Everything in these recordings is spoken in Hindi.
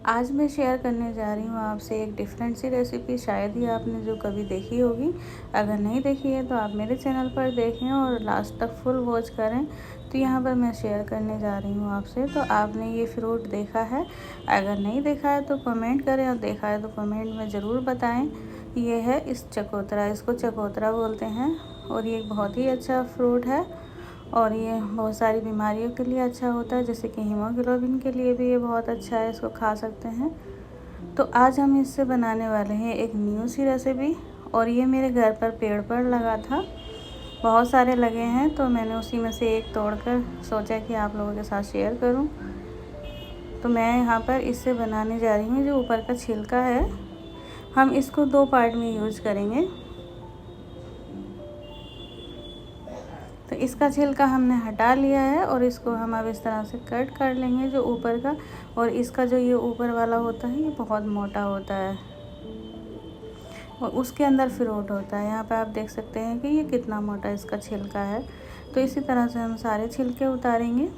आज मैं शेयर करने जा रही हूँ आपसे एक डिफरेंट सी रेसिपी। शायद ही आपने जो कभी देखी होगी। अगर नहीं देखी है तो आप मेरे चैनल पर देखें और लास्ट तक फुल वॉच करें। तो यहाँ पर मैं शेयर करने जा रही हूँ आपसे। तो आपने ये फ्रूट देखा है? अगर नहीं देखा है तो कमेंट करें, और देखा है तो कमेंट में ज़रूर बताएं। ये है इस चकोतरा, इसको चकोतरा बोलते हैं। और ये बहुत ही अच्छा फ्रूट है और ये बहुत सारी बीमारियों के लिए अच्छा होता है, जैसे कि हीमोग्लोबिन के लिए भी ये बहुत अच्छा है, इसको खा सकते हैं। तो आज हम इससे बनाने वाले हैं एक न्यू सी रेसिपी। और ये मेरे घर पर पेड़ पर लगा था, बहुत सारे लगे हैं, तो मैंने उसी में से एक तोड़कर सोचा कि आप लोगों के साथ शेयर करूं। तो मैं यहाँ पर इससे बनाने जा रही हूँ जो ऊपर का छिलका है। हम इसको 2 पार्ट में यूज करेंगे। तो इसका छिलका हमने हटा लिया है और इसको हम अब इस तरह से कट कर लेंगे जो ऊपर का। और इसका जो ये ऊपर वाला होता है ये बहुत मोटा होता है और उसके अंदर फ्रूट होता है। यहाँ पे आप देख सकते हैं कि ये कितना मोटा इसका छिलका है। तो इसी तरह से हम सारे छिलके उतारेंगे।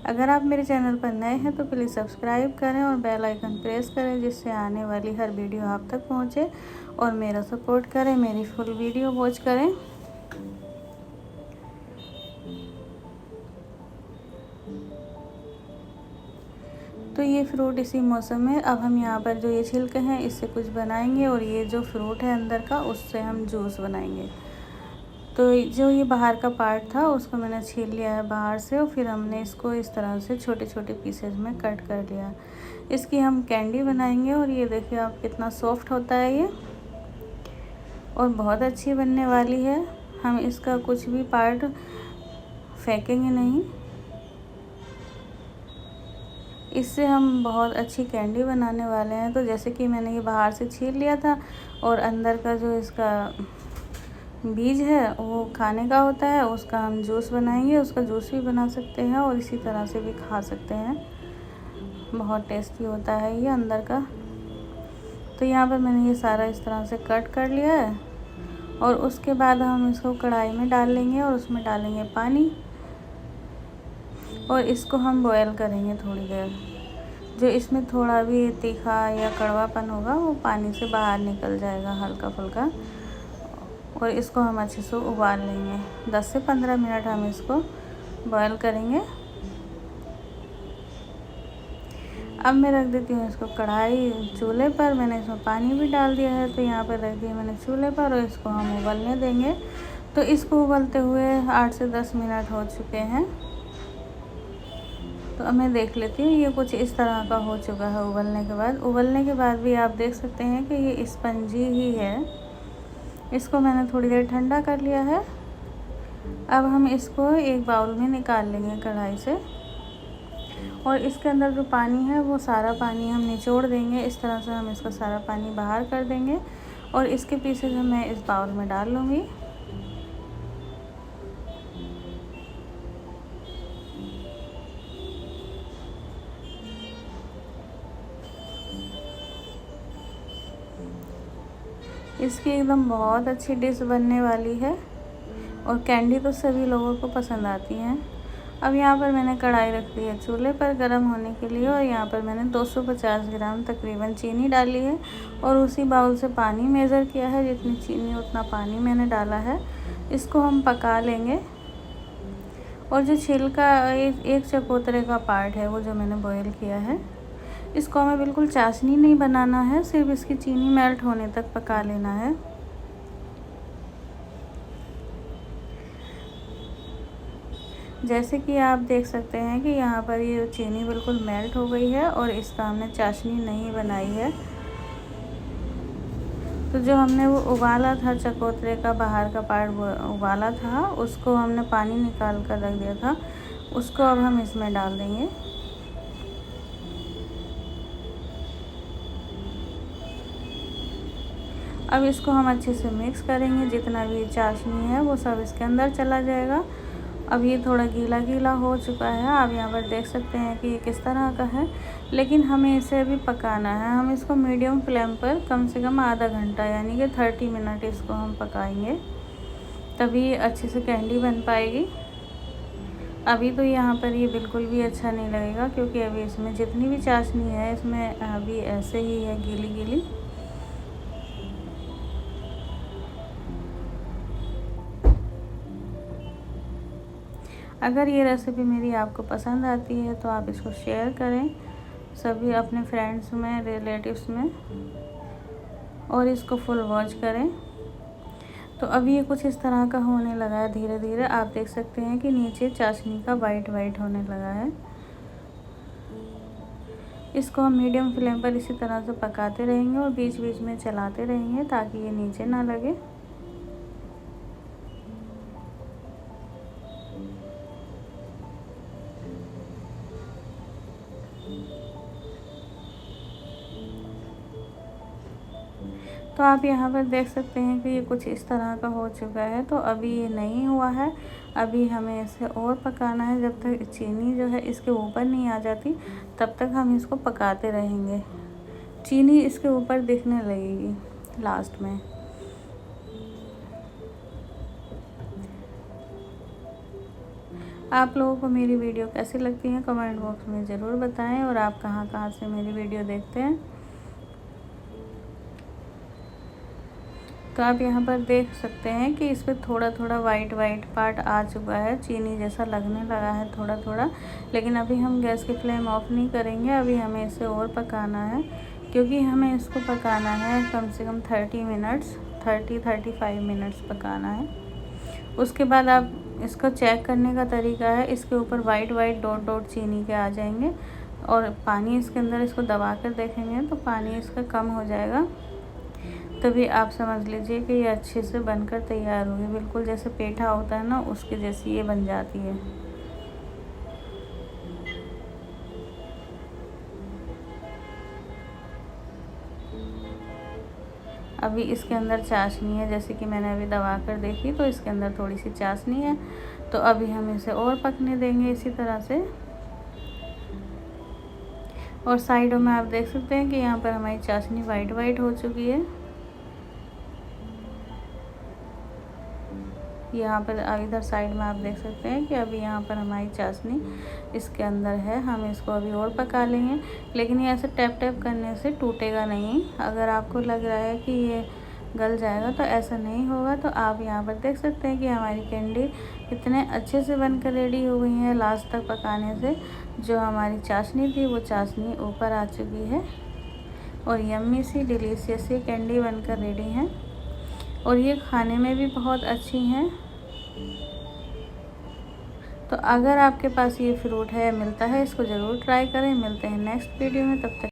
अगर आप मेरे चैनल पर नए हैं तो प्लीज़ सब्सक्राइब करें और बेल आइकन प्रेस करें, जिससे आने वाली हर वीडियो आप तक पहुँचे। और मेरा सपोर्ट करें, मेरी फुल वीडियो वॉच करें। तो ये फ्रूट इसी मौसम में, अब हम यहाँ पर जो ये छिलके हैं इससे कुछ बनाएंगे और ये जो फ्रूट है अंदर का उससे हम जूस बनाएंगे। तो जो ये बाहर का पार्ट था उसको मैंने छील लिया है बाहर से, और फिर हमने इसको इस तरह से छोटे छोटे पीसेज में कट कर लिया। इसकी हम कैंडी बनाएंगे और ये देखिए आप कितना सॉफ्ट होता है ये, और बहुत अच्छी बनने वाली है। हम इसका कुछ भी पार्ट फेंकेंगे नहीं, इससे हम बहुत अच्छी कैंडी बनाने वाले हैं। तो जैसे कि मैंने ये बाहर से छील लिया था और अंदर का जो इसका बीज है वो खाने का होता है, उसका हम जूस बनाएंगे। उसका जूस भी बना सकते हैं और इसी तरह से भी खा सकते हैं, बहुत टेस्टी होता है ये अंदर का। तो यहाँ पर मैंने ये सारा इस तरह से कट कर लिया है और उसके बाद हम इसको कढ़ाई में डाल लेंगे और उसमें डालेंगे पानी और इसको हम बॉयल करेंगे थोड़ी देर। जो इसमें थोड़ा भी तीखा या कड़वापन होगा वो पानी से बाहर निकल जाएगा हल्का फुल्का। और इसको हम अच्छे से उबाल लेंगे। 10 से 15 मिनट हम इसको बॉयल करेंगे। अब मैं रख देती हूँ इसको कढ़ाई चूल्हे पर। मैंने इसमें पानी भी डाल दिया है, तो यहाँ पर रख दिया मैंने चूल्हे पर और इसको हम उबलने देंगे। तो इसको उबलते हुए 8 से 10 मिनट हो चुके हैं। तो अब मैं देख लेती हूँ, ये कुछ इस तरह का हो चुका है उबलने के बाद। उबलने के बाद भी आप देख सकते हैं कि ये स्पंजी ही है। इसको मैंने थोड़ी देर ठंडा कर लिया है। अब हम इसको एक बाउल में निकाल लेंगे कढ़ाई से, और इसके अंदर जो पानी है वो सारा पानी हम निचोड़ देंगे। इस तरह से हम इसका सारा पानी बाहर कर देंगे और इसके पीसेज मैं इस बाउल में डाल लूँगी। इसकी एकदम बहुत अच्छी डिश बनने वाली है और कैंडी तो सभी लोगों को पसंद आती हैं। अब यहाँ पर मैंने कढ़ाई रख दी है चूल्हे पर गर्म होने के लिए, और यहाँ पर मैंने 250 ग्राम तकरीबन चीनी डाली है और उसी बाउल से पानी मेज़र किया है। जितनी चीनी उतना पानी मैंने डाला है। इसको हम पका लेंगे। और जो छिलका एक चकोतरे का पार्ट है वो जो मैंने बॉयल किया है, इसको हमें बिल्कुल चाशनी नहीं बनाना है, सिर्फ इसकी चीनी मेल्ट होने तक पका लेना है। जैसे कि आप देख सकते हैं कि यहाँ पर ये चीनी बिल्कुल मेल्ट हो गई है और इसका हमने चाशनी नहीं बनाई है। तो जो हमने वो उबाला था चकोतरे का बाहर का पार्ट उबाला था, उसको हमने पानी निकाल कर रख दिया था, उसको अब हम इसमें डाल देंगे। अब इसको हम अच्छे से मिक्स करेंगे। जितना भी चाशनी है वो सब इसके अंदर चला जाएगा। अब ये थोड़ा गीला गीला हो चुका है। आप यहाँ पर देख सकते हैं कि ये किस तरह का है, लेकिन हमें इसे अभी पकाना है। हम इसको मीडियम फ्लेम पर कम से कम आधा घंटा यानी कि 30 मिनट इसको हम पकाएंगे, तभी अच्छे से कैंडी बन पाएगी। अभी तो यहाँ पर ये बिल्कुल भी अच्छा नहीं लगेगा, क्योंकि अभी इसमें जितनी भी चाशनी है इसमें अभी ऐसे ही है, गीली गीली। अगर ये रेसिपी मेरी आपको पसंद आती है तो आप इसको शेयर करें सभी अपने फ्रेंड्स में, रिलेटिव्स में, और इसको फुल वॉच करें। तो अभी ये कुछ इस तरह का होने लगा है धीरे धीरे। आप देख सकते हैं कि नीचे चाशनी का वाइट वाइट होने लगा है। इसको हम मीडियम फ्लेम पर इसी तरह से पकाते रहेंगे और बीच बीच में चलाते रहेंगे ताकि ये नीचे ना लगे। तो आप यहाँ पर देख सकते हैं कि ये कुछ इस तरह का हो चुका है। तो अभी ये नहीं हुआ है, अभी हमें इसे और पकाना है। जब तक चीनी जो है इसके ऊपर नहीं आ जाती तब तक हम इसको पकाते रहेंगे। चीनी इसके ऊपर दिखने लगेगी लास्ट में। आप लोगों को मेरी वीडियो कैसी लगती है कमेंट बॉक्स में ज़रूर बताएं, और आप कहाँ से मेरी वीडियो देखते हैं। तो आप यहाँ पर देख सकते हैं कि इस पर थोड़ा थोड़ा वाइट वाइट पार्ट आ चुका है, चीनी जैसा लगने लगा है थोड़ा थोड़ा। लेकिन अभी हम गैस की फ्लेम ऑफ नहीं करेंगे, अभी हमें इसे और पकाना है, क्योंकि हमें इसको पकाना है कम से कम 30-35 मिनट्स पकाना है। उसके बाद आप इसको चेक करने का तरीका है, इसके ऊपर वाइट वाइट डॉट डॉट चीनी के आ जाएंगे, और पानी इसके अंदर इसको दबा कर देखेंगे तो पानी इसका कम हो जाएगा। तभी आप समझ लीजिए कि ये अच्छे से बनकर तैयार होगी। बिल्कुल जैसे पेठा होता है ना, उसके जैसी ये बन जाती है। अभी इसके अंदर चाशनी है, जैसे कि मैंने अभी दबा कर देखी तो इसके अंदर थोड़ी सी चाशनी है। तो अभी हम इसे और पकने देंगे इसी तरह से। और साइडों में आप देख सकते हैं कि यहाँ पर हमारी चाशनी वाइट वाइट हो चुकी है। यहाँ पर इधर साइड में आप देख सकते हैं कि अभी यहाँ पर हमारी चाशनी इसके अंदर है। हम इसको अभी और पका लेंगे, लेकिन ये ऐसे टैप टैप करने से टूटेगा नहीं। अगर आपको लग रहा है कि ये गल जाएगा तो ऐसा नहीं होगा। तो आप यहाँ पर देख सकते हैं कि हमारी कैंडी कितने अच्छे से बनकर रेडी हो गई है। लास्ट तक पकाने से जो हमारी चाशनी थी वो चाशनी ऊपर आ चुकी है, और यम्मी सी डिलीशियस सी कैंडी बनकर रेडी है, और ये खाने में भी बहुत अच्छी हैं। तो अगर आपके पास ये फ्रूट है, मिलता है, इसको ज़रूर ट्राई करें। मिलते हैं नेक्स्ट वीडियो में, तब तक